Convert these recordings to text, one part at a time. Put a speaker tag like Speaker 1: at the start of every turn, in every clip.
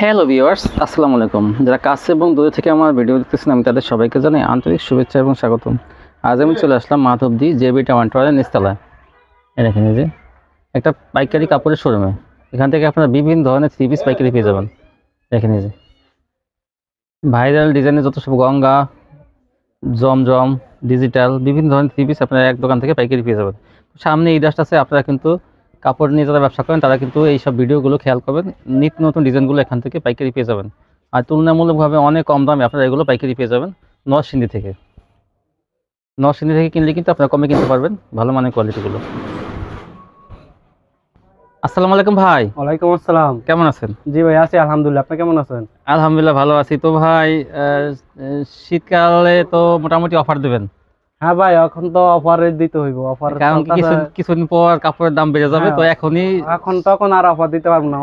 Speaker 1: Hello viewers, আসসালামু আলাইকুম। যারা কাছে এবং দূরে থেকে আমার ভিডিও দেখতেছেন আমি তাদের সবাইকে জানাই আন্তরিক শুভেচ্ছা এবং স্বাগতম। আজ আমি চলে আসলাম মাধবদী জেবি টাওয়ারের নিচতলায়। দেখেন এই যে একটা পাইকারি কাপড়ের শোরুমে। এখান থেকে আপনারা বিভিন্ন ধরনের থ্রি পিস পাইকারি পেয়ে যাবেন। দেখেন এই যে ভাইরাল ডিজাইনের যত সব গঙ্গা, জমজম, ডিজিটাল বিভিন্ন ধরনের থ্রি পিস আপনারা এক দোকান থেকে পাইকারি পেয়ে যাবেন। সামনে ঈদ আসছে, আপনারা কিন্তু কাপড় নিয়ে যারা ব্যবসা করেন তারা কিন্তু এই সব ভিডিওগুলো খেয়াল করবেন। নিত্য নতুন ডিজাইনগুলো এখান থেকে পাইকারি পেয়ে যাবেন। আর তুলনামূলকভাবে অনেক কম দামে আপনারা এগুলো পাইকারি পেয়ে যাবেন নরসিংদী থেকে। নরসিংদী থেকে কিনলে কিন্তু আপনারা কমে কিনতে পারবেন ভালো মানের কোয়ালিটিগুলো। আসসালামু আলাইকুম ভাই।
Speaker 2: ওয়ালাইকুম আসসালাম।
Speaker 1: কেমন আছেন?
Speaker 2: জি ভাই আছি আলহামদুলিল্লাহ, আপনি কেমন আছেন?
Speaker 1: আলহামদুলিল্লাহ ভালো আছি। তো ভাই শীতকালে তো মোটামুটি অফার দেবেন?
Speaker 2: হ্যাঁ ভাই, এখন তো অফারে দিতে হইব। অফার
Speaker 1: কারণ কিছুদিন পর কাপড়ের দাম বেড়ে যাবে, তো
Speaker 2: এখন তখন আর অফার দিতে পারবো না।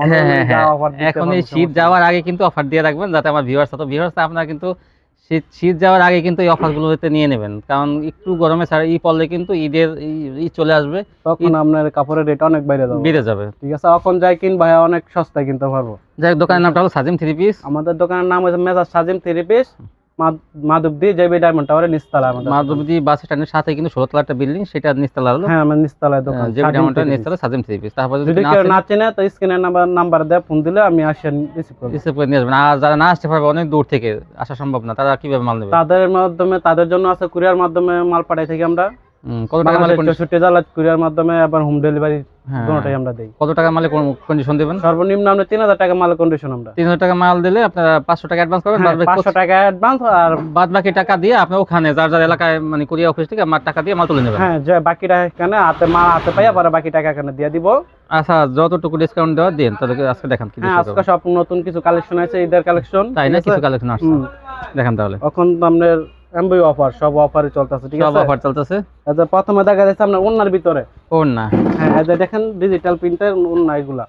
Speaker 1: এখন এই শীত যাওয়ার আগে কিন্তু অফার দিয়ে রাখবেন, যাতে আমার ভিউয়ার্স আপনারা কিন্তু শীত যাওয়ার আগে কিন্তু এই অফারগুলোতে নিয়ে নেবেন। কারণ একটু গরমে ই পড়লে কিন্তু ঈদের ঈদ চলে আসবে,
Speaker 2: তখন আপনার কাপড়ের রেট অনেক বেড়ে যাবে। ঠিক আছে, এখন যাই কিন ভাই অনেক সস্তায় কিনতে পারবো।
Speaker 1: যাই দোকানের নামটা হলো সাজিম থ্রি পিস।
Speaker 2: আমাদের দোকানের নাম হচ্ছে মেজাজ Sajim three piece, Madhabdi JB diamond টাওয়ারের নিচতলা। আমাদের
Speaker 1: মাধবদী বাস স্ট্যান্ডের সাথে কিন্তু 16 তলা একটা বিল্ডিং, সেটা নিচতলা হলো।
Speaker 2: হ্যাঁ, আমার নিচতলায় দোকান
Speaker 1: জেবি ডায়মন্ডের নিচতলা সাজিম থ্রি পিস। তারপর
Speaker 2: যদি কেউ না চেনে তো স্ক্রিনের নাম্বার দিয়ে ফোন দিলে আমি রিসিভ করে
Speaker 1: নিয়ে আসবেন। আর যারা না আসতে পারবে, অনেক দূর থেকে আসা সম্ভব না, তারা কিভাবে মাল নেবে?
Speaker 2: তাদের জন্য আছে কুরিয়ার মাধ্যমে মাল পাঠাই থাকি আমরা।
Speaker 1: কত টাকা মালে
Speaker 2: 64 জেলা কুরিয়ার মাধ্যমে, আবার হোম ডেলিভারি দুটোটাই আমরা দেই।
Speaker 1: কত টাকা মালে কন্ডিশন দিবেন?
Speaker 2: সর্বনিম্ন আমরা 3000 টাকা মাল কন্ডিশন। আমরা
Speaker 1: 3000 টাকা মাল দিলে আপনারা 500 টাকা অ্যাডভান্স করবেন,
Speaker 2: 500 টাকা অ্যাডভান্স, আর
Speaker 1: বাদ বাকি টাকা দিয়ে আপনি ওখানে যার এলাকায় মানে কুরিয়ার অফিস থেকে আমার টাকা দিয়ে মাল তুলে নেবেন।
Speaker 2: হ্যাঁ, যে বাকিটা এখানে হাতে পাইয়া পরে বাকি টাকা এখানে দিয়ে দিব।
Speaker 1: আচ্ছা, যতটুকু ডিসকাউন্ট দেওয়া দেন তাদেরকে আজকে দেখান কি
Speaker 2: ডিসকাউন্ট। আজকে সব নতুন কিছু কালেকশন আছে, ঈদের কালেকশন।
Speaker 1: তাই না? কিছু কালেকশন আছে, দেখান তাহলে।
Speaker 2: এখন আপনার এমবি অফার, সব অফারে চলতেছে। ঠিক আছে,
Speaker 1: সব অফার চলতেছে।
Speaker 2: আচ্ছা, প্রথমে দেখা যাচ্ছে আপনার ওন্নার ভিতরে
Speaker 1: ওন্না।
Speaker 2: হ্যাঁ, এই যে দেখেন ডিজিটাল প্রিন্টের ওন্না এগুলা।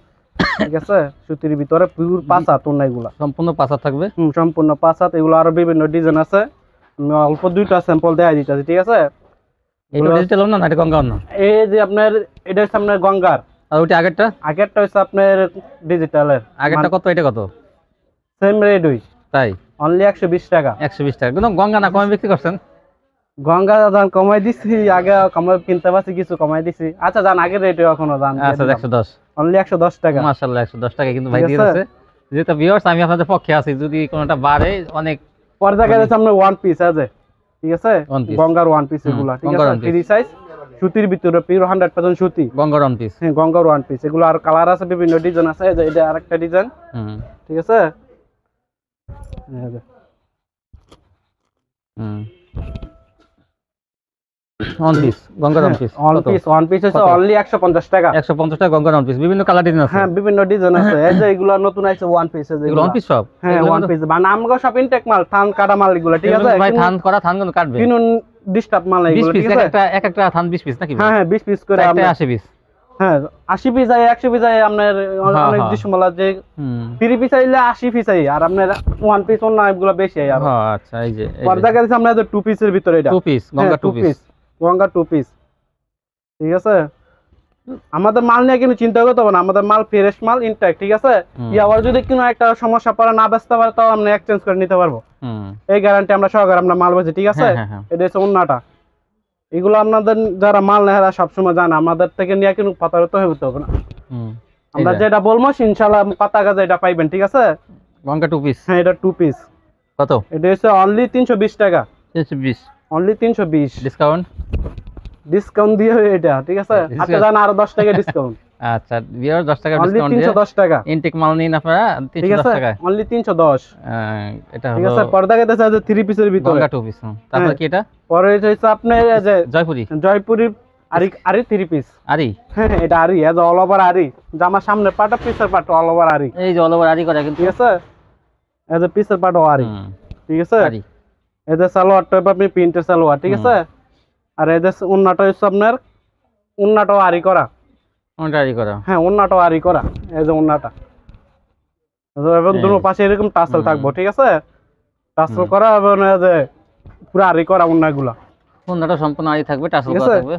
Speaker 2: ঠিক আছে, সুতির ভিতরে পিওর পাঁচাত ওন্না এগুলা,
Speaker 1: সম্পূর্ণ পাঁচাত থাকবে।
Speaker 2: সম্পূর্ণ পাঁচাত। এগুলো আরো বিভিন্ন ডিজাইন আছে, আমি অল্প দুইটা স্যাম্পল দেখাই দিতেছি। ঠিক আছে,
Speaker 1: এটা ডিজিটাল ওন্না না এটা গঙ্গা ওন্না?
Speaker 2: এই যে আপনার এটা হচ্ছে আপনার গঙ্গার।
Speaker 1: আর ওইটা আগেরটা
Speaker 2: হচ্ছে আপনার ডিজিটালের।
Speaker 1: আগেরটা কত, এটা কত?
Speaker 2: সেম রেট ওই। তাই অনলি 120 টাকা।
Speaker 1: 120 টাকা। কিন্তু গঙ্গা না কমে বিক্রি করছেন?
Speaker 2: গঙ্গা দাম কমাই দিছি, আগে কমাই কিনতে পারছি, কিছু কমাই দিছি। আচ্ছা জান, আগের রেটে এখনো দাম।
Speaker 1: আচ্ছা 110,
Speaker 2: অনলি 110 টাকা।
Speaker 1: মাশাআল্লাহ 110 টাকা কিন্তু ভাই দিয়ে দিয়েছে। যেটা ভিউয়ার্স, আমি আপনাদের পক্ষে আছি, যদি কোনটা বাড়ে অনেক।
Speaker 2: পরে দেখা যাচ্ছে আমরা ওয়ান পিস আছে। ঠিক আছে, গঙ্গার ওয়ান পিস এগুলা। ঠিক আছে, ফ্রি সাইজ সুতির ভিতরে পিওর 100% সুতি গঙ্গার ওয়ান পিস। হ্যাঁ, গঙ্গার ওয়ান পিস এগুলো। আর কালার আছে, বিভিন্ন ডিজাইন আছে। এটা আরেকটা ডিজাইন। ঠিক আছে,
Speaker 1: বিভিন্ন কালার ডিজাইন আছে।
Speaker 2: হ্যাঁ, বিভিন্ন ডিজাইন আছে। এই যে এগুলো নতুন আইছে ওয়ান পিস। এগুলো ওয়ান পিস সব। হ্যাঁ, ওয়ান পিস মানে আমগো সব ইনটেক মাল, থান কাটা মাল এগুলো। ঠিক আছে
Speaker 1: ভাই, থান করা, থান কোন কাটবে?
Speaker 2: কিনুন ডিস্টার্ব মাল এগুলো। ঠিক আছে,
Speaker 1: একটা থান 20 পিস নাকি?
Speaker 2: হ্যাঁ, 20 পিস করে। আমরা
Speaker 1: 80 পিস।
Speaker 2: হ্যাঁ, 80 পিস আই, 100 পিস আই। আপনার অনেক ডিসমালা যে 3 পিস আইলে 80 পিস আই, আর আপনার ওয়ান পিস ওন্না এগুলো বেশি আই।
Speaker 1: আচ্ছা, এই যে
Speaker 2: পর্দা গাড়ি আমরা 2 পিসের ভিতরে। এটা 2 piece Ganga, 2 piece Ganga, 2 piece. ঠিক আছে, আমাদের মাল নিয়ে কিন্তু চিন্তা করতে হবে না, আমাদের মাল ফ্রেশ মাল, ইনটেক। ঠিক আছে, আবার যদি কোনো একটা সমস্যা পড়ে না বেচতে পারে, তাও আমরা এক্সচেঞ্জ করে নিতে পারবো। এই গ্যারান্টি আমরা সহকারে আমরা মাল বেচি। ঠিক আছে, এটা হচ্ছে ওন্নাটা। এগুলো আপনাদের যারা মাল নেয় সবসময় জানে, আমাদের থেকে নিয়ে কিন্তু প্রতারিত হতে হবে না। আমরা যেটা বলবো ইনশাআল্লাহ কথা কাজে এটা পাইবেন। ঠিক আছে,
Speaker 1: গঙ্গা 2 পিস।
Speaker 2: হ্যাঁ, এটা 2 পিস।
Speaker 1: কত?
Speaker 2: এটা হচ্ছে অনলি 320 টাকা।
Speaker 1: 320,
Speaker 2: অনলি 320। ডিসকাউন্ট দিয়ে এটা। ঠিক আছে, আচ্ছা জান, আরো 10 টাকা ডিসকাউন্ট।
Speaker 1: আচ্ছা ভিউয়ার, 10 টাকা ডিসকাউন্ট দিয়ে
Speaker 2: 310 টাকা
Speaker 1: ইনটেক মাল নিন আপনারা 310 টাকা।
Speaker 2: অনলি 310।
Speaker 1: এটা হলো।
Speaker 2: ঠিক আছে, পর্দা গাতে আছে 3 পিসের ভিতরে
Speaker 1: গঙ্গা 2 পিস। তারপর কি এটা?
Speaker 2: পরে হচ্ছে আপনার যে জয়পুরি আরি 3 পিস।
Speaker 1: আরি?
Speaker 2: হ্যাঁ, এটা আরি, এজ অল ওভার আরি। জামা সামনে পাটা, পিছের পাটা অল ওভার আরি।
Speaker 1: এই যে অল ওভার আরি করা কিন্তু।
Speaker 2: ঠিক আছে, এজ পিছের পাটা আরি। ঠিক আছে,
Speaker 1: আরি।
Speaker 2: এই যে সালোয়ারটা আপনি প্রিন্টের সালোয়ার। ঠিক আছে, আর এই যে ওন্নাটা হচ্ছে আপনার ওন্নাটাও আরি করা। ওন্নাটা আরি করা? হ্যাঁ, ওন্নাটাও আরি করা। এই যে ওন্নাটা, এবং দুটো পাশে এরকম টাসেল থাকবো। ঠিক আছে, টাসেল করা এবং এই যে পুরো আরি করা ওন্নাগুলা।
Speaker 1: ওন্নাটা সম্পূর্ণ আড়ি থাকবে, টাসেল
Speaker 2: ঠিক
Speaker 1: করা
Speaker 2: আছে?
Speaker 1: থাকবে।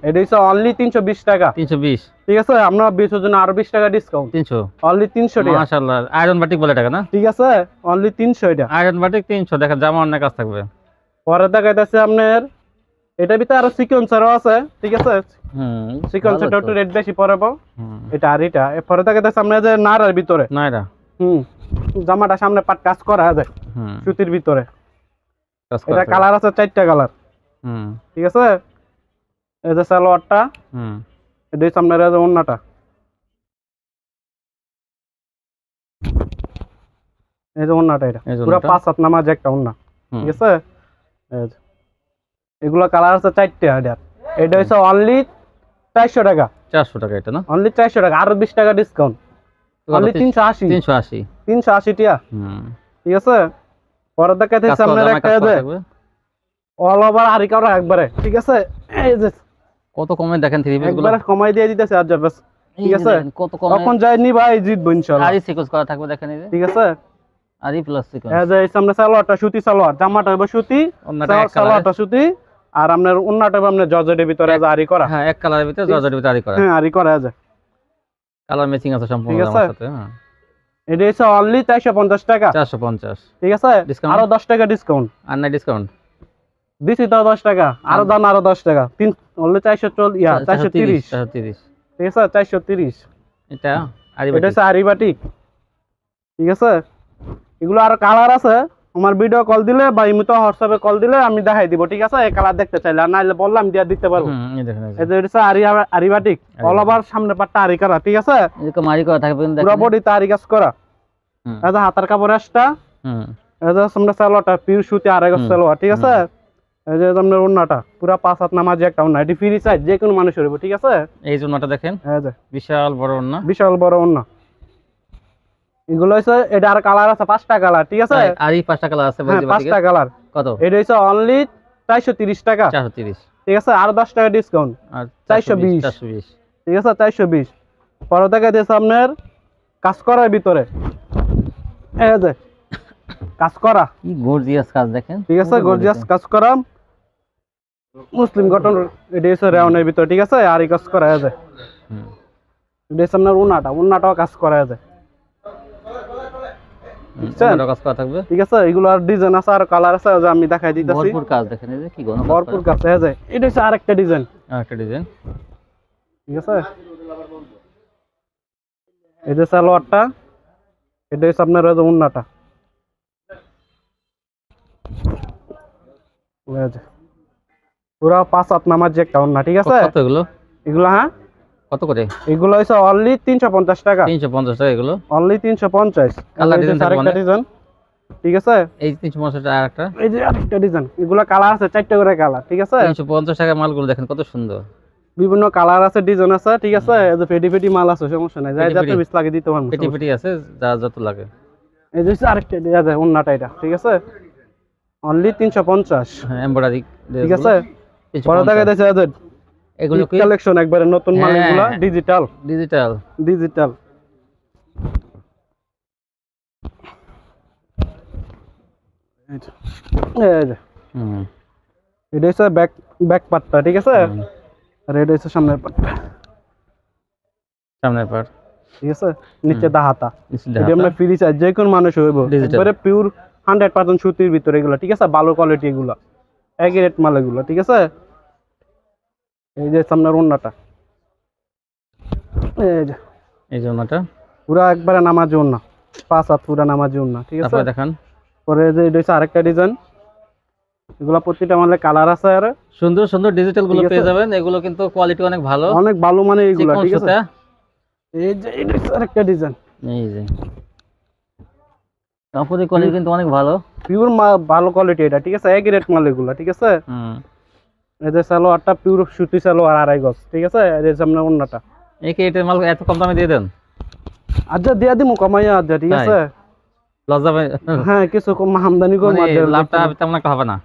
Speaker 2: এটা হচ্ছে অনলি 320 টাকা।
Speaker 1: 320,
Speaker 2: ঠিক আছে, আমরা 20 এর জন্য আরো 20 টাকা ডিসকাউন্ট।
Speaker 1: 300,
Speaker 2: অনলি 300 টাকা।
Speaker 1: মাশাআল্লাহ। আয়রন বাটিক বলে টাকা না?
Speaker 2: ঠিক আছে, অনলি 300 এটা।
Speaker 1: আয়রন বাটিক 300, দেখেন জামা অনেক কাজ থাকবে।
Speaker 2: পরে দেখাইতেছে আপনার এটা ভিতরে আরো সিকোয়েন্সারও আছে। ঠিক আছে, সিকোয়েন্সারটা একটু রেট বেশি পড়বে এটা। আর এটা পরে দেখাইতেছে আপনার যে নারার ভিতরে
Speaker 1: নাইরা,
Speaker 2: জামাটা সামনে পাট কাজ করা যায় সুতির ভিতরে। এটা কালার আছে 4টা কালার। ঠিক আছে, এই যে সালোয়ারটা, এটা হচ্ছে আপনার এই যে ওন্নাটা। এই যে ওন্নাটা, এটা পুরো 5 হাত নামাজ একটা ওন্না। ঠিক আছে, এগুলা কালার আছে 4টা। এটা হচ্ছে অনলি 400 টাকা।
Speaker 1: 400 টাকা এটা না?
Speaker 2: অনলি 400 টাকা, আরো 20 টাকা ডিসকাউন্ট। অনলি 380।
Speaker 1: 380,
Speaker 2: 380 টাকা। ঠিক আছে, পরে দেখাইতেছে আপনার একটা যে অল ওভার আরি করা একবারে। ঠিক আছে, এই যে
Speaker 1: কত কমে দেখেন থ্রি পিস গুলো,
Speaker 2: একবারে কমাই দিয়ে দিতেছে আর জাবাস। ঠিক আছে,
Speaker 1: কত কমে।
Speaker 2: তখন যায়নি ভাই, জিতবো ইনশাআল্লাহ।
Speaker 1: আরি সিকোয়েন্স করা থাকবে দেখেন এই যে।
Speaker 2: ঠিক আছে,
Speaker 1: আরি প্লাস সিকোয়েন্স।
Speaker 2: এই যে সামনে সালোয়ারটা সুতি সালোয়ার, জামাটা হবে সুতি, সালোয়ারটা সুতি, আর আপনার ওন্নাটা হবে আপনার জর্জেটের ভিতরে আরি করা।
Speaker 1: হ্যাঁ, এক কালারের ভিতরে জর্জেটের ভিতরে আরি করা।
Speaker 2: হ্যাঁ, আরি করা আছে,
Speaker 1: কালার ম্যাচিং আছে সম্পূর্ণ জামার সাথে। হ্যাঁ,
Speaker 2: এটা হচ্ছে অনলি 450 টাকা।
Speaker 1: 450।
Speaker 2: ঠিক আছে, আরো 10 টাকা ডিসকাউন্ট।
Speaker 1: আর না ডিসকাউন্ট
Speaker 2: দিছি তো 10 টাকা, আরো দাম আরো 10 টাকা। অনলি 430।
Speaker 1: 430।
Speaker 2: ঠিক আছে, 430।
Speaker 1: এটা
Speaker 2: এটা হচ্ছে আরি বাটিক। ঠিক আছে, এগুলো আরো কালার আছে। আমার ভিডিও কল দিলে বা ইমুতে হোয়াটসঅ্যাপে কল দিলে আমি দেখাই দিব। ঠিক আছে, এই কালার দেখতে চাইলে, আর নাইলে বললাম দিয়া দিতে পারবো।
Speaker 1: এই দেখেন,
Speaker 2: এই যে এটা হচ্ছে আরি বাটিক, অল ওভার সামনে পাটটা আরি করা। ঠিক আছে,
Speaker 1: এরকম আরি করা থাকবে কিন্তু
Speaker 2: পুরো বডিতে আরি কাজ করা। এই যে হাতার কাপড় আসটা, এই যে সামনে সালোয়ারটা পিওর সুতি আড়াই গজ সালোয়ার। ঠিক আছে, এই যে আপনার ওন্নাটা পুরো 5 হাত নামাজি একটা ওন্না। এটি ফ্রি সাইজ, যে কোনো মানুষ হইব। ঠিক আছে,
Speaker 1: এই যে ওন্নাটা দেখেন,
Speaker 2: এই যে
Speaker 1: বিশাল বড় ওন্না,
Speaker 2: বিশাল বড় ওন্না। এগুলো হচ্ছে, এটা আর কালার আছে 5টা কালার। ঠিক আছে,
Speaker 1: আর এই 5টা কালার আছে বলতে
Speaker 2: 5টা কালার।
Speaker 1: কত?
Speaker 2: এটা হচ্ছে অনলি 430 টাকা।
Speaker 1: 430।
Speaker 2: ঠিক আছে, আর 10 টাকা ডিসকাউন্ট,
Speaker 1: আর
Speaker 2: 420।
Speaker 1: 420।
Speaker 2: ঠিক আছে, 420। পরে দেখা যাচ্ছে আপনার কাজ করার ভিতরে, এই যে কাজ করা,
Speaker 1: কি গর্জিয়াস কাজ দেখেন।
Speaker 2: ঠিক আছে, গর্জিয়াস কাজ করা মুসলিম কটন। এটা হচ্ছে রেওনের ভিতরে। ঠিক আছে, আর কাজ করা যায়। এটা হচ্ছে আপনার ওন্নাটাও কাজ করা যায়।
Speaker 1: কাজ করা থাকবে।
Speaker 2: ঠিক আছে, এগুলো আর ডিজাইন আছে আর কালার আছে, যে আমি দেখাই দিতেছি।
Speaker 1: ভরপুর কাজ দেখেন, এই যে কি ঘন
Speaker 2: ভরপুর কাজ। এই যে এটা হচ্ছে আরেকটা ডিজাইন।
Speaker 1: আরেকটা ডিজাইন।
Speaker 2: ঠিক আছে, এই যে সালোয়ারটা, এটা হচ্ছে আপনার ওই যে ওন্নাটা। পুরা 5 হাত নামাজ একটা ওন্না। ঠিক আছে,
Speaker 1: কত এগুলো?
Speaker 2: এগুলো হ্যাঁ,
Speaker 1: কত করে?
Speaker 2: এগুলো হচ্ছে অনলি 350 টাকা।
Speaker 1: 350 টাকা এগুলো,
Speaker 2: অনলি 350।
Speaker 1: কালার ডিজাইন
Speaker 2: আরেকটা ডিজাইন। ঠিক আছে,
Speaker 1: এই 350 টাকা আরেকটা,
Speaker 2: এই যে আরেকটা ডিজাইন। এগুলো কালার আছে 4টা করে কালার। ঠিক আছে,
Speaker 1: 350 টাকা মালগুলো দেখেন কত সুন্দর,
Speaker 2: বিভিন্ন কালার আছে, ডিজাইন আছে। ঠিক আছে, এই যে পেটি মাল আছে, সমস্যা নাই, যাই যত পিস লাগে দিতে পারবো।
Speaker 1: পেটি আছে, যা যত লাগে।
Speaker 2: এই যে আরেকটা দেয়া যায় ওন্নাটা, এটা। ঠিক আছে, অনলি 350।
Speaker 1: হ্যাঁ, এমব্রয়ডারি।
Speaker 2: ঠিক আছে, পরে দেখা যাচ্ছে
Speaker 1: এগুলো কি
Speaker 2: কালেকশন, একবারে নতুন মাল। এগুলো ডিজিটাল। এই যে এটা হচ্ছে ব্যাক পার্টটা। ঠিক আছে, আর এটা হচ্ছে সামনের পার্টটা। ঠিক আছে, নিচে হাতা। এটা আমরা ফ্রি সাইজ, যে কোন মানুষ হইব। একবারে পিওর 100% সুতির ভিতরে এগুলো। ঠিক আছে, ভালো কোয়ালিটি এগুলো, একই রেট মাল এগুলো। ঠিক আছে, এই যে সামনের ওন্নাটা,
Speaker 1: এই যে ওন্নাটা
Speaker 2: পুরা একবারে নামাজি ওন্না, 5 হাত পুরা নামাজি ওন্না। ঠিক আছে,
Speaker 1: দেখেন।
Speaker 2: পরে যে এটা হচ্ছে আরেকটা ডিজাইন। এগুলো প্রত্যেকটা মালে কালার আছে, আর
Speaker 1: সুন্দর সুন্দর ডিজিটাল গুলো পেয়ে যাবেন। এগুলো কিন্তু কোয়ালিটি অনেক ভালো,
Speaker 2: অনেক ভালো মানে এগুলো। ঠিক আছে, এই যে এটা হচ্ছে আরেকটা ডিজাইন।
Speaker 1: এই যে কাপড়ের কোয়ালিটি কিন্তু অনেক ভালো,
Speaker 2: পিওর ভালো কোয়ালিটি এটা। ঠিক আছে, একই রেট মাল এগুলো। ঠিক আছে, এই যে সালোয়ারটা পিওর সুতি সালোয়ার আড়াই গজ। ঠিক আছে, এই যে সামনে ওন্নাটা।
Speaker 1: একে এটা মাল এত কম দামে দিয়ে দেন?
Speaker 2: আচ্ছা, দিয়া দিমু কমাইয়া। আচ্ছা, ঠিক আছে,
Speaker 1: লজ্জা পাই।
Speaker 2: হ্যাঁ, কিছু কম আমদানি কম,
Speaker 1: লাভটা তেমন একটা হবে না,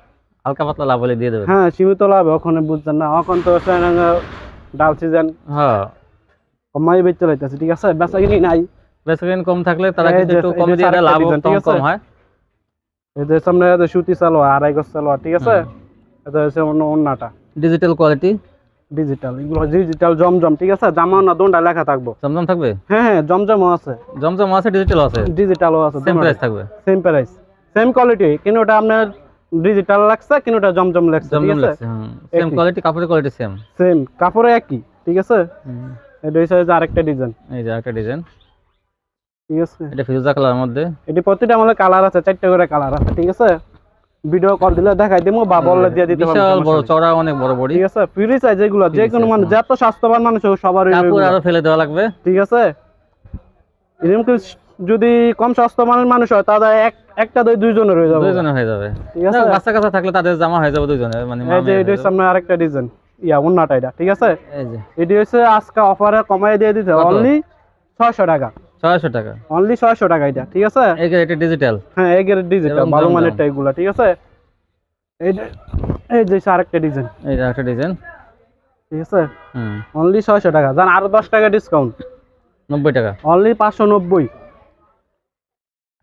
Speaker 1: হালকা পাতলা লাভ হলে দিয়ে দেবেন।
Speaker 2: হ্যাঁ, সীমিত লাভ। ওখানে বুঝছেন না, এখন তো ডাল সিজন।
Speaker 1: হ্যাঁ,
Speaker 2: কমাই বেচতে লাইতেছে। ঠিক আছে, বেচা কিনি নাই,
Speaker 1: বেচা কিনি কম থাকলে তারা কিন্তু একটু কমে দিয়ে দেয়, লাভ কম হয়।
Speaker 2: এই যে সামনে সুতি সালোয়ার আড়াই গজ সালোয়ার। ঠিক আছে, এটা হচ্ছে ওন্নাটা
Speaker 1: ডিজিটাল কোয়ালিটি,
Speaker 2: ডিজিটাল, এগুলো ডিজিটাল জমজম, ঠিক আছে। জামা না দোনটা লেখা থাকবো,
Speaker 1: জমজম থাকবে।
Speaker 2: হ্যাঁ জমজমও আছে,
Speaker 1: জমজম আছে, ডিজিটাল আছে,
Speaker 2: ডিজিটালও আছে,
Speaker 1: সেম প্রাইস থাকবে,
Speaker 2: সেম প্রাইস সেম কোয়ালিটি। কিনোটা আপনার ডিজিটাল লাগছে, কিনোটা জমজম লাগছে, ঠিক
Speaker 1: জমজম
Speaker 2: আছে।
Speaker 1: লাগছে, সেম কোয়ালিটি, কাপড়ের কোয়ালিটি সেম,
Speaker 2: সেম কাপড়ে একই, ঠিক আছে। এটা হচ্ছে আরেকটা ডিজাইন,
Speaker 1: এই যে আরেকটা ডিজাইন,
Speaker 2: ঠিক আছে।
Speaker 1: এটা ফিরোজা কালারের মধ্যে,
Speaker 2: এটি প্রতিটা আমাদের কালার আছে, 4টা করে কালার আছে, ঠিক আছে। ভিডিও কল দিলে দেখাই দেবো বা বললে দিয়ে দিতে পারবো,
Speaker 1: বিশাল বড় চড়া, অনেক বড় বডি,
Speaker 2: ঠিক আছে। ফ্রি সাইজ এগুলো, যে কোনো মানুষ, যত স্বাস্থ্যবান মানুষ হোক সবারই
Speaker 1: কাপড় আরো ফেলে দেওয়া লাগবে,
Speaker 2: ঠিক আছে। এরকম যদি কম স্বাস্থ্যবান মানুষ হয় তাহলে একটা দুইজনের হয়ে যাবে,
Speaker 1: দুইজনের হয়ে যাবে,
Speaker 2: ঠিক আছে।
Speaker 1: বাচ্চা কাচ্চা থাকলে তাদের জামা হয়ে যাবে দুইজনের, মানে
Speaker 2: এই যে এটা সামনে আরেকটা ডিজাইন, ওন্নাটা এটা, ঠিক আছে।
Speaker 1: এই যে
Speaker 2: এটি হচ্ছে আজকে অফারে কমাই দিয়ে দিতে, অনলি 600 টাকা,
Speaker 1: 600 টাকা,
Speaker 2: অনলি 600 টাকা এটা, ঠিক আছে।
Speaker 1: এটা ডিজিটাল,
Speaker 2: হ্যাঁ এগের ডিজিটাল ভালো মানেরটা এগুলা, ঠিক আছে। এই যে আরেকটা ডিজাইন,
Speaker 1: এই যে আরেকটা ডিজাইন,
Speaker 2: ঠিক আছে। অনলি 600 টাকা, জান আরো 10 টাকা ডিসকাউন্ট,
Speaker 1: 90 টাকা,
Speaker 2: অনলি 590,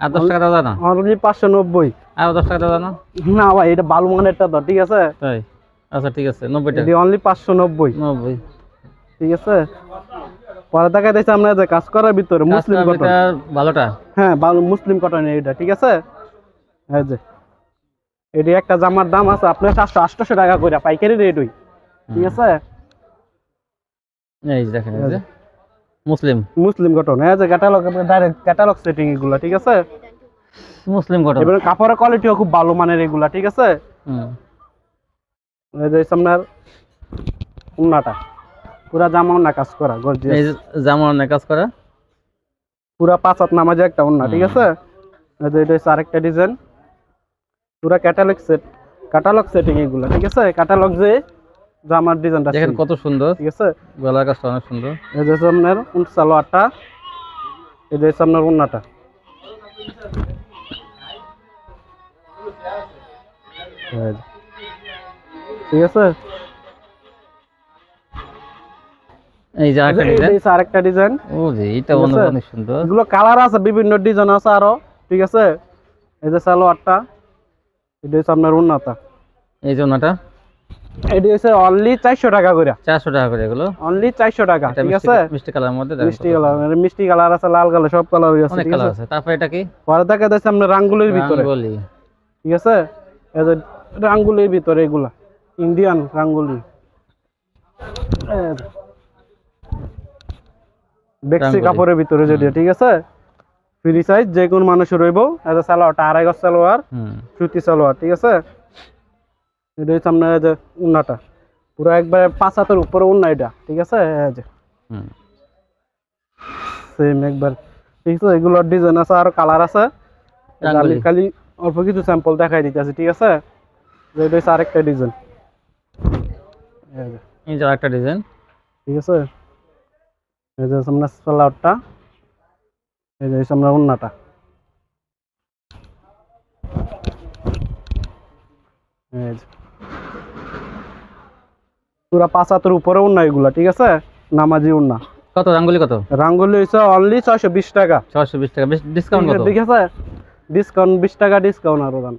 Speaker 1: আর 10 টাকা দাও না,
Speaker 2: অনলি 590,
Speaker 1: আর 10 টাকা দাও না,
Speaker 2: না ভাই এটা ভালো মানেরটা তো, ঠিক আছে।
Speaker 1: তাই, আচ্ছা ঠিক আছে, 90 টাকা,
Speaker 2: এটি অনলি 590,
Speaker 1: 90,
Speaker 2: ঠিক আছে। পরে দেখা যাচ্ছে আমরা যে কাজ করার ভিতরে মুসলিম কটন,
Speaker 1: ভালোটা,
Speaker 2: হ্যাঁ ভালো মুসলিম কটন এটা, ঠিক আছে। এই যে এটি একটা জামার দাম আছে আপনার 700-800 টাকা করে পাইকারি রেট হই, ঠিক আছে।
Speaker 1: এই যে দেখেন, এই যে মুসলিম
Speaker 2: কটন, এই যে ক্যাটালগ, ডাইরেক্ট ক্যাটালগ সেটিং এগুলা, ঠিক আছে।
Speaker 1: মুসলিম কটন,
Speaker 2: এবার কাপড়ের কোয়ালিটিও খুব ভালো মানের এগুলা, ঠিক আছে। এই যে আপনার ওন্নাটা পুরা জামা ওন্না কাজ করা, গর্জিয়াস,
Speaker 1: এই যে জামা ওন্না কাজ করা,
Speaker 2: পুরা 5 হাত নামাজে একটা ওন্না, ঠিক আছে। এই যে এটা হচ্ছে আরেকটা ডিজাইন, পুরা ক্যাটালগ সেটিং এগুলা, ঠিক আছে। ক্যাটালগ যে জামার ডিজাইনটা
Speaker 1: দেখেন কত সুন্দর,
Speaker 2: ঠিক আছে।
Speaker 1: গলার কাজটা অনেক সুন্দর,
Speaker 2: এই যে আপনার সালোয়ারটা, এই যে আপনার ওন্নাটা, ঠিক আছে।
Speaker 1: এই যে আরেকটা ডিজাইন,
Speaker 2: এই যে আরেকটা ডিজাইন,
Speaker 1: ও যে এটা অনেক সুন্দর,
Speaker 2: এগুলো কালার আছে, বিভিন্ন ডিজাইন আছে আরো, ঠিক আছে। এই যে সালোয়ারটা, এটা হচ্ছে আপনার ওন্নাটা,
Speaker 1: এই যে ওন্নাটা,
Speaker 2: এটি হচ্ছে অনলি 400 টাকা করে,
Speaker 1: 400 টাকা করে এগুলো,
Speaker 2: অনলি 400 টাকা, ঠিক আছে।
Speaker 1: মিষ্টি কালারের মধ্যে,
Speaker 2: মিষ্টি কালার আছে, লাল কালার, সব কালার আছে,
Speaker 1: অনেক
Speaker 2: ঠিক
Speaker 1: কালার
Speaker 2: আছে।
Speaker 1: আছে। তারপর এটা কি,
Speaker 2: পরে দেখা যাচ্ছে আপনার রাঙ্গুলির ভিতরে,
Speaker 1: রাঙ্গুলি,
Speaker 2: ঠিক আছে। এই যে রাঙ্গুলির ভিতরে এগুলা ইন্ডিয়ান রাঙ্গুলি, বেক্সি কাপড়ের ভিতরে যেটা, ঠিক আছে। ফ্রি সাইজ, যে কোন মানুষের রইব। এই যে সালোয়ারটা 2.5 গজ সালোয়ার, সুতি সালোয়ার, ঠিক আছে। এটা হচ্ছে আপনার এই যে ওন্নাটা, পুরো একবারে 5 হাতের উপরে ওন্না এটা, ঠিক আছে। এই যে সেম একবার, ঠিক আছে। এগুলোর ডিজাইন আছে, আর কালার আছে, আমি খালি অল্প কিছু স্যাম্পল দেখাই দিতেছি, ঠিক আছে। এটা হচ্ছে আরেকটা ডিজাইন,
Speaker 1: এই যে আরেকটা ডিজাইন,
Speaker 2: ঠিক আছে। এই যে আপনার সালোয়ারটা, এই যে আপনার ওন্নাটা, এই যে পুরা 5 হাতের উপরে ওন্না এগুলা, ঠিক আছে। নামাজি ওন্না।
Speaker 1: কত রাঙ্গুলি, কত
Speaker 2: রাঙ্গুলি হইছে অনলি 620 টাকা,
Speaker 1: 620 টাকা, ডিসকাউন্ট কত,
Speaker 2: ঠিক আছে। ডিসকাউন্ট 20 টাকা ডিসকাউন্ট আরো দাম,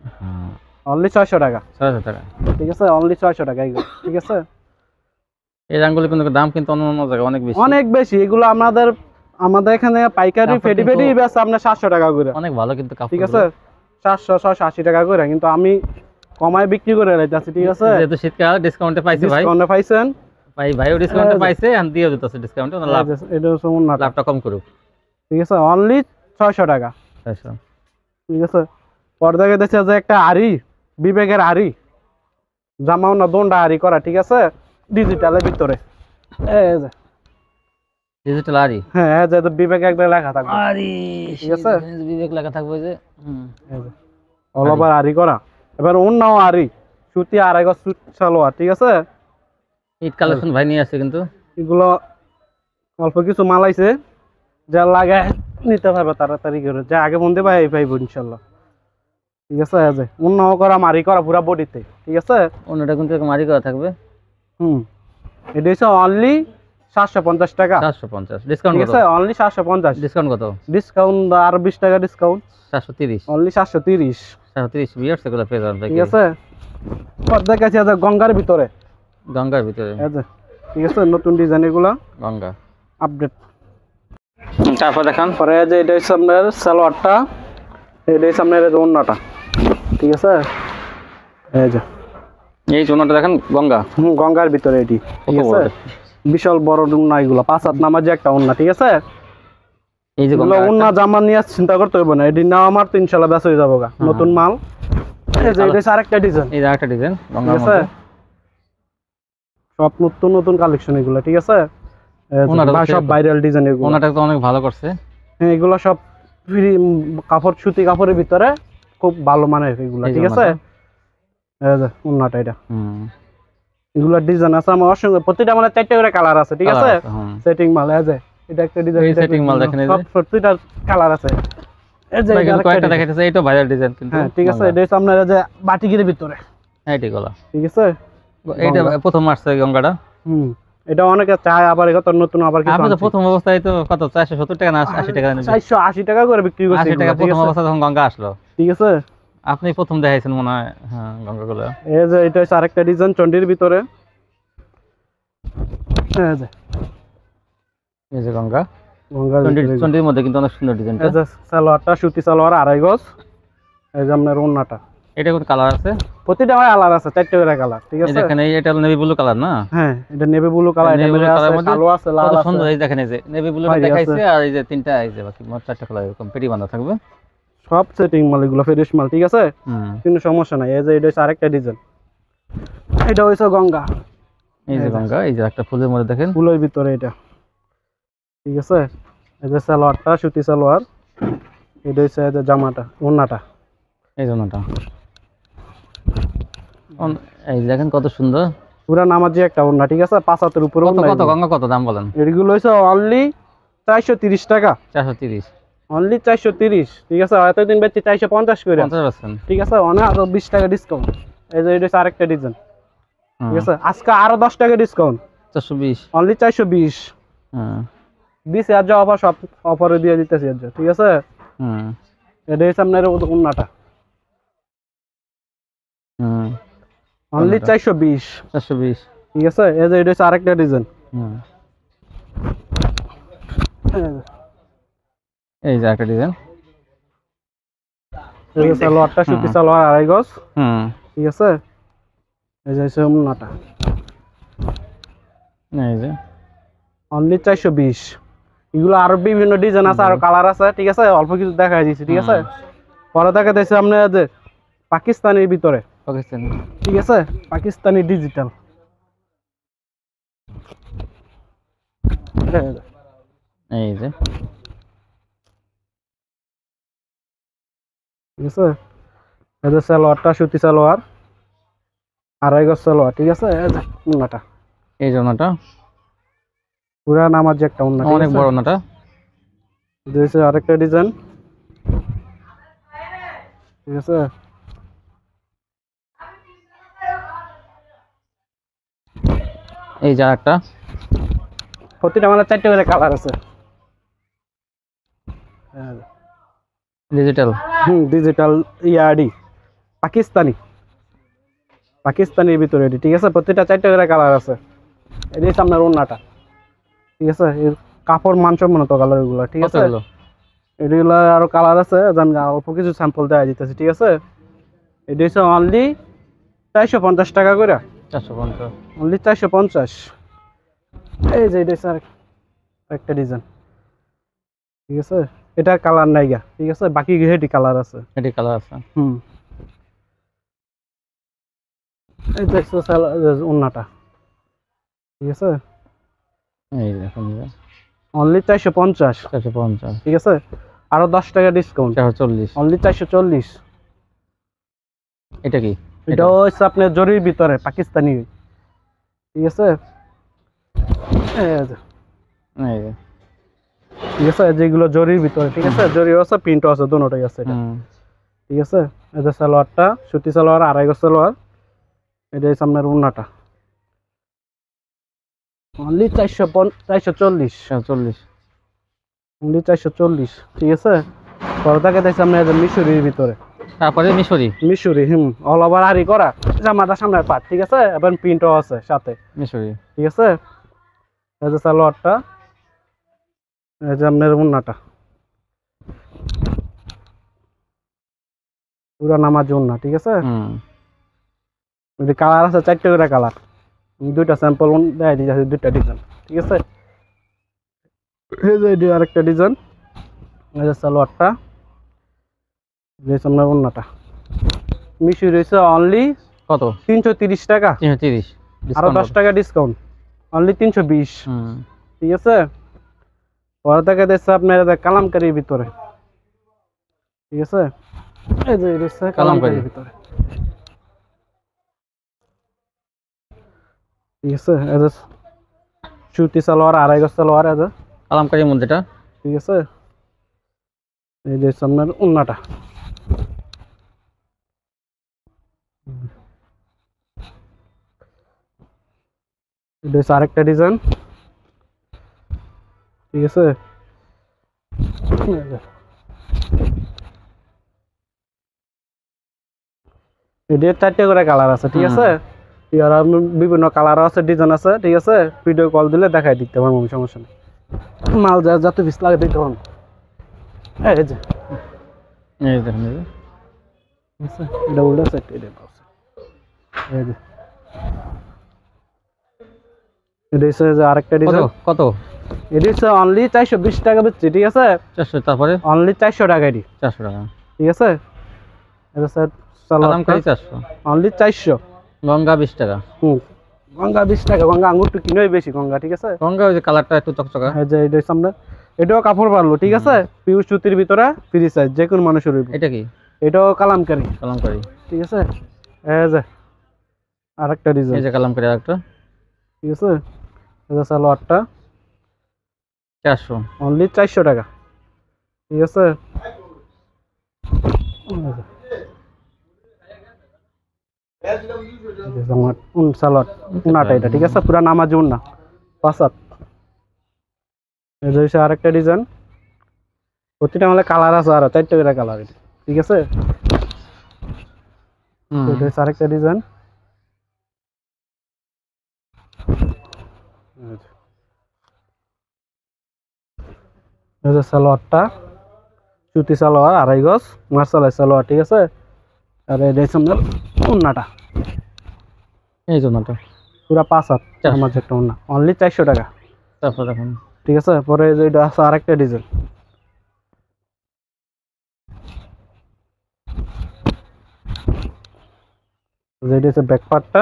Speaker 2: অনলি 600 টাকা,
Speaker 1: 600 টাকা,
Speaker 2: ঠিক আছে। অনলি 600 টাকা এগুলো, ঠিক আছে।
Speaker 1: এই রাঙ্গুলি কিন্তু দাম কিন্তু অন্য জায়গায় অনেক বেশি,
Speaker 2: অনেক বেশি। এগুলো আমাদের এখানে পাইকারি ফেডি বেচে আপনার 700 টাকা করে,
Speaker 1: অনেক ভালো কিন্তু কাপড়,
Speaker 2: ঠিক আছে। 700-680 টাকা করে, কিন্তু আমি কমায় বিক্রি করে রাখতেছি, ঠিক আছে।
Speaker 1: যেহেতু শীতকাল ডিসকাউন্টে পাইছে ভাই,
Speaker 2: ডিসকাউন্টে পাইছেন
Speaker 1: ভাইও ডিসকাউন্টে পাইছে, আর দিয়েও দিতেছে ডিসকাউন্টে, লাভ,
Speaker 2: এটা হচ্ছে ওন্নাটা,
Speaker 1: লাভটা কম করুক,
Speaker 2: ঠিক আছে। অনলি 600 টাকা,
Speaker 1: 600,
Speaker 2: ঠিক আছে। পর্দায় দেখছে যে একটা আরি, বিবেকের আরি, জামাও না দোনটা আরি করা, ঠিক আছে। ডিজিটালের ভিতরে, এই যে
Speaker 1: ডিজিটাল আরি,
Speaker 2: হ্যাঁ, এই যে বিবেক একবার লেখা থাকবে
Speaker 1: আরি,
Speaker 2: ঠিক আছে।
Speaker 1: বিবেক লেখা থাকবে যে,
Speaker 2: এই যে অল ওভার আরি করা। এবার ওন্নাও আরি, সুতি 2.5 গজ সালোয়ার, ঠিক আছে।
Speaker 1: ঈদ কালেকশন ভাই নিয়ে আসছে কিন্তু,
Speaker 2: এগুলো অল্প কিছু মাল আইছে, যা লাগে নিতে পারবে তাড়াতাড়ি করে, যা আগে মন দিয়ে পাইব ইনশাল্লাহ, ঠিক আছে। এই যে ওন্নাও করা, মারি করা পুরা বডিতে, ঠিক আছে।
Speaker 1: অন্যটা কিন্তু মারি করা থাকবে,
Speaker 2: এটা হচ্ছে অনলি 750 টাকা,
Speaker 1: 750, ডিসকাউন্ট
Speaker 2: ঠিক
Speaker 1: কত,
Speaker 2: আছে। অনলি 750,
Speaker 1: ডিসকাউন্ট কত,
Speaker 2: ডিসকাউন্ট আর 20 টাকা ডিসকাউন্ট,
Speaker 1: 730,
Speaker 2: অনলি 730,
Speaker 1: 430 ভিউয়ার্স এগুলো পেয়ে যাবেন,
Speaker 2: ঠিক আছে। পর্দা কাছে আছে গঙ্গার ভিতরে,
Speaker 1: গঙ্গার ভিতরে,
Speaker 2: ঠিক আছে। নতুন ডিজাইন এগুলা
Speaker 1: গঙ্গা
Speaker 2: আপডেট।
Speaker 1: তারপর দেখান
Speaker 2: পরে যে এটা হচ্ছে আপনার সালোয়ারটা, এটা হচ্ছে আপনার ওড়নাটা, ঠিক আছে। এই যে
Speaker 1: এই জন্যটা দেখেন গঙ্গা,
Speaker 2: গঙ্গার ভিতরে এটি, ঠিক আছে। বিশাল বড় ওড়না এগুলো, 5 হাত নামাজি একটা ওড়না, ঠিক আছে।
Speaker 1: এই যে
Speaker 2: ওড়না জামা নিয়ে চিন্তা করতে হবে না, এটি নাও আমার তো ইনশাআল্লাহ বেচা হয়ে যাবো, নতুন মাল। এই যে এটা হচ্ছে আরেকটা ডিজাইন,
Speaker 1: এই যে আরেকটা ডিজাইন গঙ্গা,
Speaker 2: ঠিক আছে। সব নতুন নতুন কালেকশন এগুলো, ঠিক আছে। সব ভাইরাল ডিজাইন এগুলো,
Speaker 1: ওনাটা তো অনেক ভালো করছে।
Speaker 2: হ্যাঁ, এগুলো সব ফ্রি কাপড়, সুতি কাপড়ের ভিতরে খুব ভালো মানের এগুলো, ঠিক আছে। এই যে ওড়নাটা এটা, এগুলো ডিজাইন আছে আমার অসংখ্য, প্রতিটা মানে 4টা করে কালার আছে, ঠিক আছে। সেটিং মাল, এই যে এটা একটা ডিজাইন,
Speaker 1: এই সেটিং মাল দেখেন, এই যে
Speaker 2: প্রতিটা কালার আছে। এই যে
Speaker 1: কয়েকটা দেখাইতেছে, এইটা ভাইরাল ডিজাইন কিন্তু,
Speaker 2: হ্যাঁ, ঠিক আছে। এটা হচ্ছে আপনার এই যে বাটিকের ভিতরে,
Speaker 1: হ্যাঁ ঠিক আছে,
Speaker 2: ঠিক আছে।
Speaker 1: এইটা প্রথম আসছে গঙ্গাটা,
Speaker 2: এটা অনেকে চায়, আবার কত নতুন আবার কিছু।
Speaker 1: আপনি তো প্রথম অবস্থায় তো কত 470 টাকা না 80 টাকা,
Speaker 2: 480 টাকা করে বিক্রি করছে,
Speaker 1: 80 টাকা প্রথম অবস্থায় যখন গঙ্গা আসলো,
Speaker 2: ঠিক আছে।
Speaker 1: আপনি প্রথম দেখাইছেন মনে হয়, হ্যাঁ গঙ্গাগুলো।
Speaker 2: এই যে এটা হচ্ছে আরেকটা ডিজাইন চন্ডির ভিতরে,
Speaker 1: এই যে গঙ্গা, চন্ডির মধ্যে কিন্তু অনেক সুন্দর ডিজাইনটা।
Speaker 2: এই যে সালোয়ারটা সুতি সালোয়ার 2.5 গজ, এই যে আপনার ওড়নাটা,
Speaker 1: এটা কোন কালার আছে?
Speaker 2: প্রতিটা কালার আছে, 4টা করে কালার, ঠিক আছে।
Speaker 1: দেখেন এটা নেভি ব্লু কালার না,
Speaker 2: হ্যাঁ এটা নেভি ব্লু কালার, এটা আছে কালো আছে, লাল আছে,
Speaker 1: সুন্দর। এই দেখেন, এই যে নেভি ব্লুটা দেখাইছে, আর এই যে তিনটা, এই যে বাকি মোট 4টা কালার এরকম পেটি বাঁধা থাকবে,
Speaker 2: সব সেটিং মাল এগুলো, ফ্রেশ মাল, ঠিক আছে। কোনো সমস্যা নাই। এই যে এটা হচ্ছে আরেকটা ডিজাইন, এটা হইছে গঙ্গা,
Speaker 1: এই যে গঙ্গা, এই যে একটা ফুলের মধ্যে দেখেন,
Speaker 2: ফুলের ভিতরে এটা, ঠিক আছে। এই যে সালোয়ারটা সুতি সালোয়ার, এটা হচ্ছে এই যে জামাটা, ওড়নাটা,
Speaker 1: এই জন্যটা এই দেখেন কত সুন্দর,
Speaker 2: পুরা নামাজি একটা ওড়না, ঠিক আছে। 5 হাতের উপরে ওড়না।
Speaker 1: কত গঙ্গা কত দাম বলেন?
Speaker 2: এগুলো হইছে অনলি 430 টাকা,
Speaker 1: 430,
Speaker 2: অনলি 430, ঠিক আছে। হয়তো দিন বেচি 450 করে,
Speaker 1: 50%,
Speaker 2: ঠিক আছে। অনেক আরো 20 টাকা ডিসকাউন্ট। এই যে এটা হচ্ছে আরেকটা ডিজাইন, ঠিক আছে। আজকে আরো 10 টাকা ডিসকাউন্ট,
Speaker 1: 420,
Speaker 2: অনলি 420।
Speaker 1: হ্যাঁ
Speaker 2: দিছি আজ অফার, সব অফারে দিয়ে দিতেছি আজ, ঠিক আছে। এটা হচ্ছে আপনার ওড়নাটা, অনলি 420,
Speaker 1: 420,
Speaker 2: ঠিক আছে। এই যে এটা হচ্ছে আরেকটা ডিজাইন,
Speaker 1: এই যে একটা ডিজাইন,
Speaker 2: এই যে সালোয়ারটা সুতি সালোয়ার 2.5 গজ, ঠিক আছে। এই যে হচ্ছে ওড়নাটা,
Speaker 1: এই যে
Speaker 2: অনলি 420। এগুলো আরো বিভিন্ন ডিজাইন আছে, আরো কালার আছে, ঠিক আছে। অল্প কিছু দেখাই দিচ্ছি, ঠিক আছে। পরে দেখা দিয়েছে আপনার যে পাকিস্তানের ভিতরে,
Speaker 1: পাকিস্তানি,
Speaker 2: ঠিক আছে। পাকিস্তানি ডিজিটাল,
Speaker 1: এই যে,
Speaker 2: ঠিক আছে। এই যে সালোয়ারটা সুতি সালোয়ার 2.5 গজ সালোয়ার, ঠিক আছে। এই যে ওড়নাটা,
Speaker 1: এই জন্যটা
Speaker 2: পুরা নামাজি একটা ওড়না,
Speaker 1: অনেক বড় ওড়নাটা।
Speaker 2: এই যে আরেকটা ডিজাইন, ঠিক আছে।
Speaker 1: এই যে একটা,
Speaker 2: প্রতিটা মানে 4টা করে কালার আছে,
Speaker 1: ডিজিটাল,
Speaker 2: ডিজিটাল ইয়াডি, পাকিস্তানি, পাকিস্তানির ভিতরে এটি, ঠিক আছে। প্রতিটা 4টা করে কালার আছে। এটি হচ্ছে আপনার ওড়নাটা, ঠিক আছে। এর কাপড় মানসম্মত কালার এগুলো, ঠিক আছে। এগুলো আরো কালার আছে, আমি অল্প কিছু স্যাম্পল দেওয়া দিতেছি, ঠিক আছে। এটি হচ্ছে অনলি 450 টাকা করে,
Speaker 1: 450,
Speaker 2: অনলি 450। এই যে এটা হচ্ছে একটা ডিজাইন, ঠিক আছে। এটার কালার নাই গা, ঠিক আছে। বাকি হেটি কালার আছে,
Speaker 1: এটি কালার আছে।
Speaker 2: এই যে ওড়নাটা, ঠিক আছে।
Speaker 1: এই দেখুন,
Speaker 2: অনলি 450,
Speaker 1: 450,
Speaker 2: ঠিক আছে। আরো 10 টাকা ডিসকাউন্ট,
Speaker 1: 440,
Speaker 2: অনলি 440।
Speaker 1: এটা কি?
Speaker 2: এটা হচ্ছে আপনার জরির ভিতরে পাকিস্তানি, ঠিক আছে।
Speaker 1: এই যে,
Speaker 2: ঠিক আছে। যেগুলো জরির ভিতরে, ঠিক আছে। জরি আছে, প্রিন্ট আছে, দুটোই আছে এটা, ঠিক আছে। এই যে সালোয়ারটা সুতি সালোয়ার 2.5 গজ সালোয়ার, এটা হচ্ছে আপনার ওড়নাটা, অনলি 440, অনলি 440, ঠিক আছে। পরে দেখা যাচ্ছে আপনার মিশরির ভিতরে,
Speaker 1: তারপরে মিশরি
Speaker 2: মিশরি অল ওভার আরি করা জামাটা সামনের পাট, ঠিক আছে, এবং প্রিন্টও আছে সাথে
Speaker 1: মিশরি,
Speaker 2: ঠিক আছে। এই যে সালোয়ারটা, এই যে আপনার ওন্নাটা, পুরো নামাজ ওন্না, ঠিক আছে। কালার আছে 4টে করে কালার, দুইটা স্যাম্পল দেয় দিয়েছে, দুইটা ডিজাইন, ঠিক আছে। এই যে আরেকটা ডিজাইন, এই যে সালোয়ারটা, এই যে আপনার ওন্নাটা। মিশরি রয়েছে অনলি কত 330 টাকা,
Speaker 1: 330,
Speaker 2: আরো 10 টাকা ডিসকাউন্ট, অনলি 320, ঠিক আছে। পরে থেকে দেখছে আপনার কালামকারীর ভিতরে, ঠিক আছে। এই যে রয়েছে কালামকারীর ভিতরে, ঠিক আছে। এই যে সুতি সালোয়ার, আড়াই গজ সালোয়ার, এই যে
Speaker 1: কালামকারীর মধ্যে এটা,
Speaker 2: ঠিক আছে। এই যে আপনার ওন্নাটা, এটা হচ্ছে আরেকটা ডিজাইন, ঠিক আছে। এটা 4টে করে কালার আছে, ঠিক আছে। আর বিভিন্ন কালার আছে, ডিজাইন আছে, ঠিক আছে। ভিডিও কল দিলে দেখাই দিতে পারবো, সমস্যা নেই। মাল যত পিস লাগে দিতে পারবো। এই যে
Speaker 1: এই দেখেন,
Speaker 2: এটা উল্টা সাইড, এটা এই যে এটা হচ্ছে যে আরেকটা ডিজাইন।
Speaker 1: কত?
Speaker 2: এটা হচ্ছে অনলি 420 টাকা বেচছি, ঠিক আছে।
Speaker 1: 400, তারপরে
Speaker 2: অনলি 400 টাকা, এটি
Speaker 1: 400 টাকা,
Speaker 2: ঠিক আছে। এটা স্যার
Speaker 1: কালামকারী 400,
Speaker 2: অনলি 400।
Speaker 1: গঙ্গা 20 টাকা,
Speaker 2: গঙ্গা 20 টাকা, গঙ্গা আঙুরটা কিনোই বেশি, গঙ্গা, ঠিক আছে।
Speaker 1: গঙ্গা ওই যে কালারটা একটু চকচকা,
Speaker 2: এই যে এটা সামনে, এটাও কাপড় পারলো, ঠিক আছে। পিওর সুতির ভিতরে, ফ্রি সাইজ, যে কোনো মানুষের হইব।
Speaker 1: এটা কি?
Speaker 2: এটাও কালামকারী,
Speaker 1: কালামকারী,
Speaker 2: ঠিক আছে। এই যে আরেকটা ডিজাইন,
Speaker 1: এই যে কালামকারী আরেকটা,
Speaker 2: ঠিক আছে। এই যে সালোয়ারটা
Speaker 1: 400,
Speaker 2: অনলি 400 টাকা, ঠিক আছে। সালোয়ার ওন্নাটা এটা, ঠিক আছে, পুরা নামাজ ওন্না, 5 হাত। এই যে হচ্ছে আরেকটা ডিজাইন, প্রতিটা মালে কালার আছে, আর 4টে করে কালার, ঠিক আছে। এটা হচ্ছে আরেকটা ডিজাইন, এই যে সালোয়ারটা, সুতি সালোয়ার, আড়াই গজ মার্শালাই সালোয়ার, ঠিক আছে। আর এই যে আপনার ওন্নাটা,
Speaker 1: এই জন্যটা
Speaker 2: পুরা 5 হাত নামাজ একটা ওন্না, অনলি 400 টাকা।
Speaker 1: তারপর দেখুন,
Speaker 2: ঠিক আছে। পরে এই যে এটা আছে আরেকটা ডিজাইন, এটা হচ্ছে ব্যাক পার্টটা,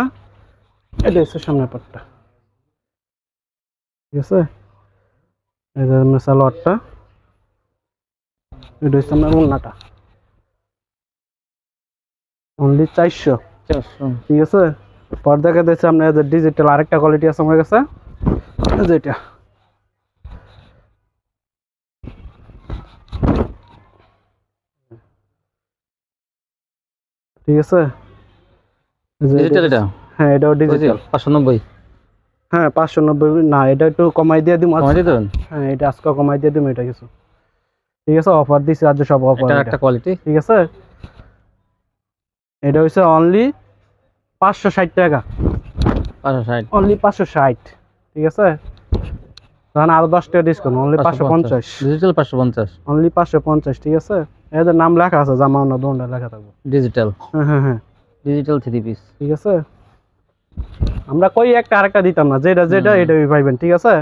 Speaker 2: এটা হচ্ছে সামনের পার্টটা, ঠিক আছে। এই যে সালোয়ারটা, এটা হচ্ছে আপনার ওন্নাটা, অনলি 400, ঠিক আছে। পর্দা দিচ্ছে আপনার ডিজিটাল আরেকটা কোয়ালিটি আছে আমার কাছে, যেটা ঠিক আছে।
Speaker 1: ডিজিটাল এটা,
Speaker 2: হ্যাঁ এটাও ডিজিটাল
Speaker 1: 590,
Speaker 2: হ্যাঁ 590 না, এটা একটু কমাই দিয়ে দিই,
Speaker 1: কমাই দিয়ে দেবেন।
Speaker 2: হ্যাঁ এটা আজকে কমাই দিয়ে দিই, এটা কিছু, ঠিক আছে। অফার দিছি আজ, সব অফার,
Speaker 1: এটা একটা কোয়ালিটি,
Speaker 2: ঠিক আছে। এটা হচ্ছে অনলি 560 টাকা,
Speaker 1: 560,
Speaker 2: অনলি 560, ঠিক আছে। তাহলে আরো 10 টাকা ডিসকাউন্ট, অনলি 550,
Speaker 1: ডিজিটাল 550,
Speaker 2: অনলি 550, ঠিক আছে। এদের নাম লেখা আছে, জামা না দোনটা লেখা থাকবে,
Speaker 1: ডিজিটাল,
Speaker 2: হ্যাঁ হ্যাঁ হ্যাঁ,
Speaker 1: ডিজিটাল 3 পিস,
Speaker 2: ঠিক আছে। আমরা কই একটা আরেকটা দিতাম না, যেটা যেটা এটাই পাইবেন, ঠিক আছে।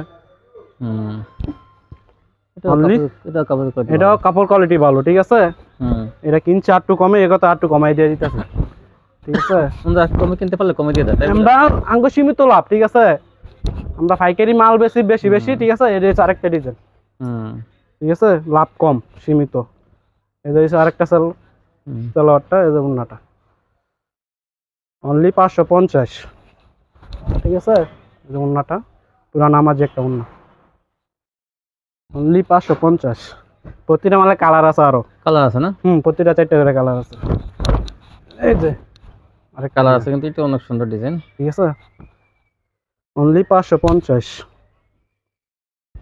Speaker 2: এটাও কাপড় কোয়ালিটি ভালো, ঠিক আছে। এটা কিনছে আটটু কমে, এগোতে আটটু কমাই দিয়ে দিতেছে, ঠিক আছে।
Speaker 1: আমরা কমে কিনতে পারলে কমে দিয়ে দেয়,
Speaker 2: আমরা আঙ্গ সীমিত লাভ, ঠিক আছে। আমরা পাইকারি মাল বেশি বেশি বেশি, ঠিক আছে। এটা হচ্ছে আরেকটা ডিজাইন, ঠিক আছে, লাভ কম, সীমিত। এটা হচ্ছে আরেকটা সালোয়ারটা, এই যে ওন্নাটা, অনলি 550, ঠিক আছে। এই যে ওন্নাটা পুরা নামাজি একটা ওন্না, অনলি 550। প্রতিটা মালে কালার আছে, আরো
Speaker 1: কালার আছে না?
Speaker 2: প্রতিটা 4টে করে কালার আছে। এই যে
Speaker 1: আরেক কালার আছে, কিন্তু এটা অনেক সুন্দর ডিজাইন,
Speaker 2: ঠিক আছে। অনলি 550।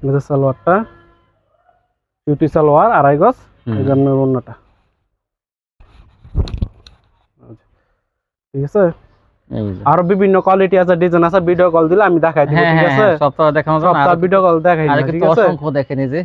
Speaker 2: এই যে সালোয়ারটা, সুতি সালোয়ার, আড়াই গজ, এই যে আপনার ওন্নাটা, ঠিক আছে
Speaker 1: এই যে
Speaker 2: আরো বিভিন্ন কোয়ালিটি আছে ডিজাইন আছে ভিডিও কল দিলে আমি দেখাই দিব ঠিক আছে
Speaker 1: সপ্তাহ দেখানো যাবে
Speaker 2: সপ্তাহ ভিডিও কল দেখাই
Speaker 1: আর
Speaker 2: দিব ঠিক
Speaker 1: কিন্তু
Speaker 2: আছে
Speaker 1: অসংখ্য দেখেন এই যে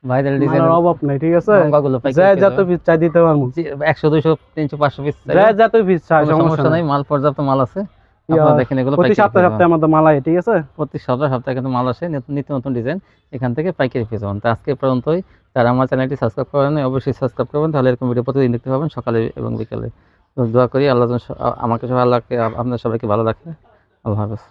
Speaker 1: ভাইরাল ডিজাইন
Speaker 2: মালের অভাব নাই ঠিক আছে
Speaker 1: গঙ্গাগুলো
Speaker 2: যা যত পিস চাই দিতে পারবো
Speaker 1: 100 200 300 500 পিস
Speaker 2: যা যত পিস চাই
Speaker 1: সমস্যা নাই মাল পর্যাপ্ত মাল আছে আপনারা দেখেন এগুলো
Speaker 2: প্রতি সপ্তাহে সপ্তাহে আমাদের মাল আয় ঠিক আছে
Speaker 1: প্রতি সপ্তাহে কিন্তু মাল আসে নিত্য নতুন ডিজাইন এখান থেকে পাইকারি পেয়ে যাবেন তো আজকে পর্যন্তই যারা আমার চ্যানেলটি সাবস্ক্রাইব করেন অবশ্যই সাবস্ক্রাইব করবেন তাহলে এরকম ভিডিও প্রতিদিন দেখতে পাবেন সকালে এবং বিকালে তো দোয়া করি আল্লাহ আমাকে সবাই আল্লাহকে আপনাদের সবাইকে ভালো রাখে আল্লাহ হাফেজ